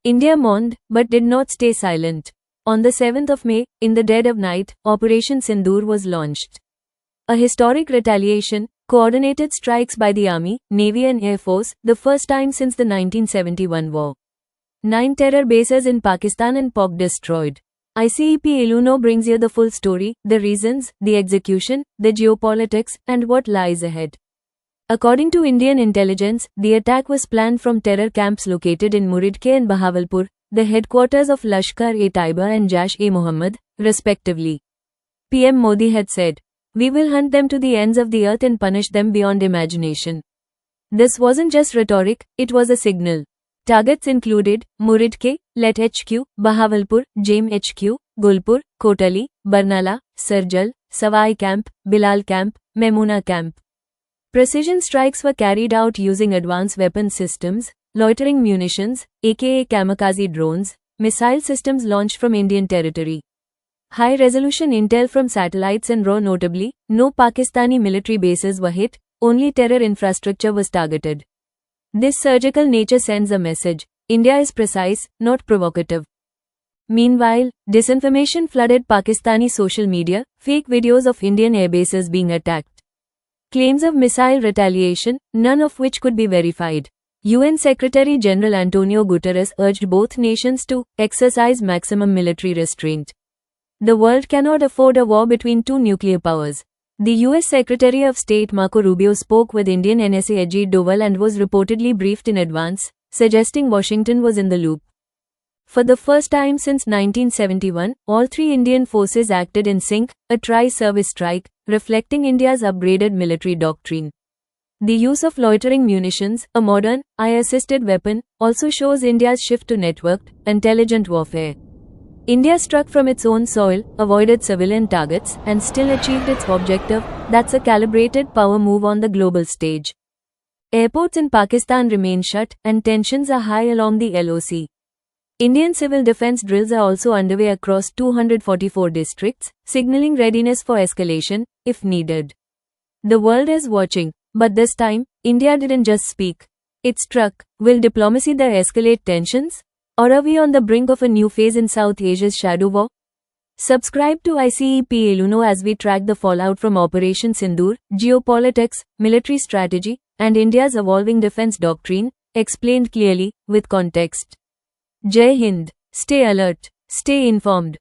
India mourned, but did not stay silent. On the 7th of May, in the dead of night, Operation Sindoor was launched. A historic retaliation, coordinated strikes by the Army, Navy and Air Force, the first time since the 1971 war. 9 terror bases in Pakistan and POK destroyed. ICEP Iluno brings you the full story, the reasons, the execution, the geopolitics, and what lies ahead. According to Indian intelligence, the attack was planned from terror camps located in Muridke and Bahawalpur, the headquarters of Lashkar-e-Taiba and Jaish-e-Mohammed, respectively. PM Modi had said, "We will hunt them to the ends of the earth and punish them beyond imagination." This wasn't just rhetoric, it was a signal. Targets included Muridke, Let HQ, Bahawalpur, Jaim HQ, Gulpur, Kotali, Barnala, Sarjal, Sawai Camp, Bilal Camp, Memuna Camp. Precision strikes were carried out using advanced weapon systems, loitering munitions, aka kamikaze drones, missile systems launched from Indian territory. High-resolution intel from satellites and RAW notably, no Pakistani military bases were hit, only terror infrastructure was targeted. This surgical nature sends a message: India is precise, not provocative. Meanwhile, disinformation flooded Pakistani social media, fake videos of Indian airbases being attacked. Claims of missile retaliation, none of which could be verified. UN Secretary-General Antonio Guterres urged both nations to exercise maximum military restraint. The world cannot afford a war between two nuclear powers. The US Secretary of State Marco Rubio spoke with Indian NSA Ajit Doval and was reportedly briefed in advance, suggesting Washington was in the loop. For the first time since 1971, all three Indian forces acted in sync, a tri-service strike, reflecting India's upgraded military doctrine. The use of loitering munitions, a modern, eye-assisted weapon, also shows India's shift to networked, intelligent warfare. India struck from its own soil, avoided civilian targets, and still achieved its objective. That's a calibrated power move on the global stage. Airports in Pakistan remain shut, and tensions are high along the LOC. Indian civil defense drills are also underway across 244 districts, signaling readiness for escalation, if needed. The world is watching, but this time, India didn't just speak. It struck. Will diplomacy there escalate tensions? Or are we on the brink of a new phase in South Asia's shadow war? Subscribe to ICEP Iluno as we track the fallout from Operation Sindoor, geopolitics, military strategy, and India's evolving defense doctrine, explained clearly, with context. Jai Hind. Stay alert. Stay informed.